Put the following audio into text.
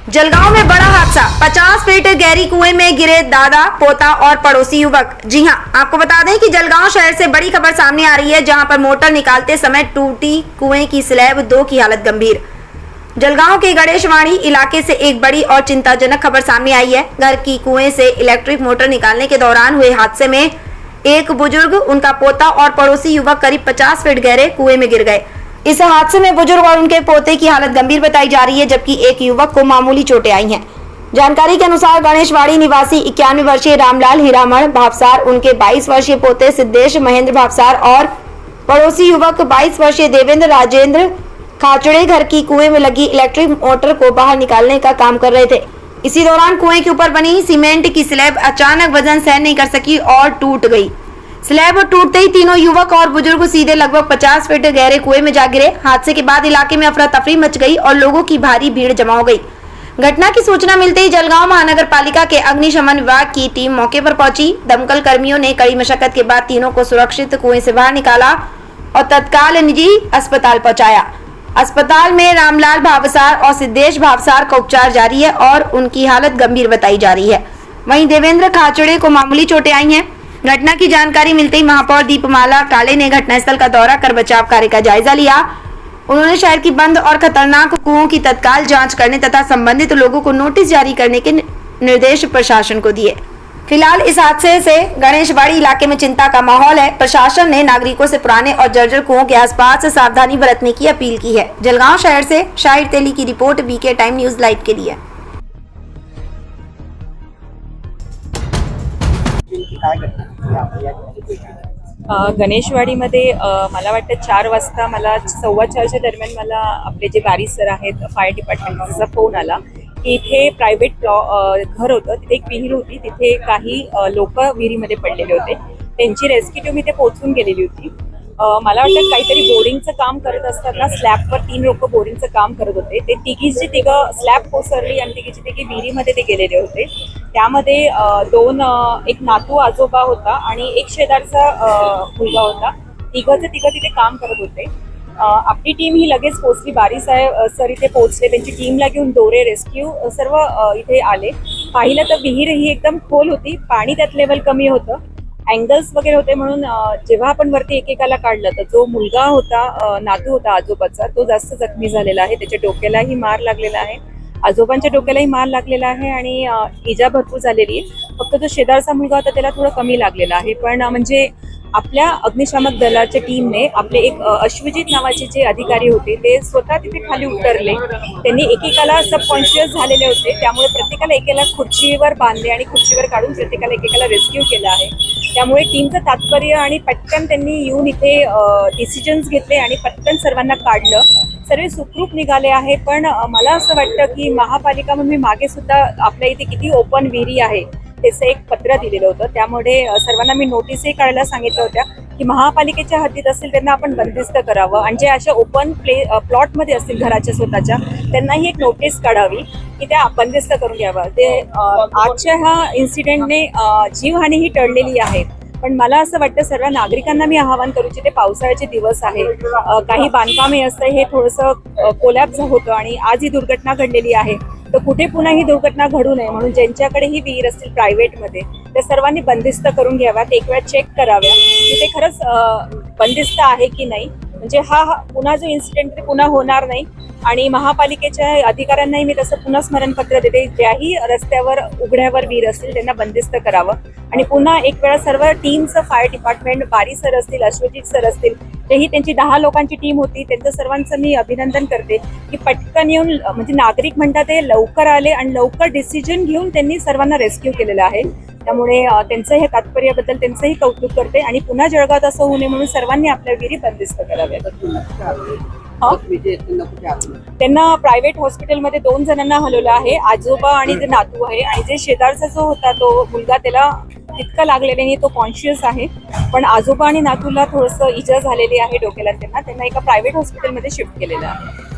जलगांव में बड़ा हादसा, 50 फीट गहरी कुएं में गिरे दादा, पोता और पड़ोसी युवक। जी हां, आपको बता दें कि जलगांव शहर से बड़ी खबर सामने आ रही है, जहां पर मोटर निकालते समय टूटी कुएं की स्लैब, 2 की हालत गंभीर। जलगांव के गणेशवाड़ी इलाके से एक बड़ी और चिंताजनक खबर सामने आई है। घर की कुएं से इलेक्ट्रिक मोटर निकालने के दौरान हुए हादसे में एक बुजुर्ग, उनका पोता और पड़ोसी युवक करीब 50 फीट गहरे कुएं में गिर गए। इस हादसे में बुजुर्ग और उनके पोते की हालत गंभीर बताई जा रही है, जबकि एक युवक को मामूली चोटें आई हैं। जानकारी के अनुसार गणेशवाड़ी निवासी 91 वर्षीय रामलाल हीरामण भावसार, उनके 22 वर्षीय पोते सिद्धेश महेंद्र भावसार और पड़ोसी युवक 22 वर्षीय देवेंद्र राजेंद्र खाचड़े घर की कुएं में लगी इलेक्ट्रिक मोटर को बाहर निकालने का काम कर रहे थे। इसी दौरान कुएं के ऊपर बनी सीमेंट की स्लैब अचानक वजन सहन नहीं कर सकी और टूट गई। स्लैब टूटते ही तीनों युवक और बुजुर्ग सीधे लगभग 50 फीट गहरे कुएं में जा गिरे। हादसे के बाद इलाके में अफरा तफरी मच गई और लोगों की भारी भीड़ जमा हो गई। घटना की सूचना मिलते ही जलगांव महानगर पालिका के अग्निशमन विभाग की टीम मौके पर पहुंची। दमकल कर्मियों ने कड़ी मशक्कत के बाद तीनों को सुरक्षित कुएं से बाहर निकाला और तत्काल निजी अस्पताल पहुंचाया। अस्पताल में रामलाल भावसार और सिद्धेश भावसार का उपचार जारी है और उनकी हालत गंभीर बताई जा रही है। वहीं देवेंद्र खाचड़े को मामूली चोटें आई हैं। घटना की जानकारी मिलते ही महापौर दीपमाला काले ने घटनास्थल का दौरा कर बचाव कार्य का जायजा लिया। उन्होंने शहर की बंद और खतरनाक कुओं की तत्काल जांच करने तथा संबंधित लोगों को नोटिस जारी करने के निर्देश प्रशासन को दिए। फिलहाल इस हादसे से गणेशवाड़ी इलाके में चिंता का माहौल है। प्रशासन ने नागरिकों से पुराने और जर्जर कुओं के आसपास सावधानी बरतने की अपील की है। जलगांव शहर से शाहिर तेली की report, BK time news live के लिए। गणेशवाडीमध्ये मला वाटतं 4 वाजता, मला 4:15च्या दरम्यान मला आपले जे बारी सर आहेत फायर डिपार्टमेंटचा फोन आला की इथे प्रायव्हेट घर होतं, तिथे एक विहीर होती, तिथे काही लोक विहिरीमध्ये पडलेले होते, त्यांची रेस्क्यू टीम इथे पोहोचून गेलेली होती। मला वाटतं काहीतरी बोरिंगचं काम करत असताना स्लॅबवर 3 लोक बोरिंगचं काम करत होते। ते तिघीची तिघं स्लॅब कोसरली आणि तिघीची तिघी विहिरीमध्ये ते गेलेले होते। त्यामध्ये एक नातू आजोबा होता आणि एक शेजारचा मुलगा होता। तिघं तिथे काम करत होते। आपली टीम ही लगेच पोहोचली, बारी साहेब सर इथे पोहोचले, त्यांची टीमला घेऊन दोरे, रेस्क्यू सर्व इथे आले। पाहिलं तर विहीर ही एकदम खोल होती, पाणी त्यात लेवल कमी होतं, अँगल्स वगैरे होते, म्हणून जेव्हा आपण वरती एकेकाला काढलं तर जो मुलगा होता, नातू होता आजोबाचा, तो जास्त जखमी झालेला आहे। त्याच्या डोक्यालाही मार लागलेला आहे, आजोबांच्या डोक्यालाही मार लागलेला आहे आणि इजा भरपूर झालेली आहे। फक्त जो शेजारचा मुलगा होता त्याला थोडं कमी लागलेला आहे। पण म्हणजे आपल्या अग्निशामक दलाच्या टीमने आपले एक अश्वजित नावाचे जे अधिकारी होते ते स्वतः तिथे खाली उतरले। त्यांनी एकेकाला सबकॉन्शियस झालेले होते, त्यामुळे प्रत्येकाला एकेला खुर्चीवर बांधले आणि खुर्चीवर काढून प्रत्येकाला एकेकाला रेस्क्यू केलं आहे। त्यामुळे टीमचं तात्पर्य आणि पटकन त्यांनी येऊन इथे डिसिजन्स घेतले आणि पटकन सर्वांना काढलं। सर्व सुखरूप निघाले आहे। पण मला असं वाटतं की महापालिका म्हणून मी मागे सुद्धा आपल्या इथे किती ओपन विहिरी आहे त्याचं एक पत्र दिलेलं होतं, त्यामुळे सर्वांना मी नोटीसही काढायला सांगितलं होत्या की महापालिकेच्या हद्दीत असतील त्यांना आपण बंदिस्त करावं आणि जे अशा ओपन प्लॉटमध्ये असतील घराच्या स्वतःच्या त्यांनाही एक नोटीस काढावी की त्या बंदिस्त करून घ्यावं। ते आजच्या ह्या इन्सिडेंटने जीवहानी ही टळलेली आहे। पण मला असं वाटतं सर्व नागरिकांना मी आवाहन करू इच्छिते, पावसाळ्याचे दिवस आहे, काही बांधकाम हे असतं हे थोडंसं कोलॅप्स होतं आणि आज ही दुर्घटना घडलेली आहे, तर कुठे पुन्हा ही दुर्घटना घडू नये म्हणून ज्यांच्याकडेही विहीर असतील प्रायव्हेटमध्ये त्या सर्वांनी बंदिस्त करून घ्याव्यात, एक वेळा चेक कराव्या की ते खरंच बंदिस्त आहे की नाही, म्हणजे हा पुन्हा जो इन्सिडेंट ते पुन्हा होणार नाही। आणि महापालिकेच्या अधिकाऱ्यांनाही मी तसं पुन्हा स्मरणपत्र देते, ज्याही रस्त्यावर उघड्यावर विहीर असतील त्यांना बंदिस्त करावं आणि पुन्हा एक वेळा सर्व टीमचं फायर डिपार्टमेंट, बारी सर असतील, अश्वजित सर असतील, तेही त्यांची 10 लोकांची टीम होती, त्यांचं सर्वांचं मी अभिनंदन करते की पटकन येऊन, म्हणजे नागरिक म्हणतात ते लवकर आले आणि लवकर डिसिजन घेऊन त्यांनी सर्वांना रेस्क्यू केलेलं आहे। त्यामुळे त्यांचं हे तात्पर्याबद्दल त्यांचंही कौतुक करते आणि पुन्हा जळगावात असं होऊ नये म्हणून सर्वांनी आपल्या विहिरी बंदिस्त कराव्यात। त्यांना प्रायव्हेट हॉस्पिटलमध्ये 2 जणांना हलवलं आहे, आजोबा आणि जे नातू आहे, आणि जे शेजारचा जो होता तो मुलगा त्याला तितकं लागलेलं नाही, तो कॉन्शियस आहे, पण आजोबा आणि नातूला थोडंसं इजा झालेली आहे डोक्याला। त्यांना एका प्रायव्हेट हॉस्पिटलमध्ये शिफ्ट केलेलं आहे।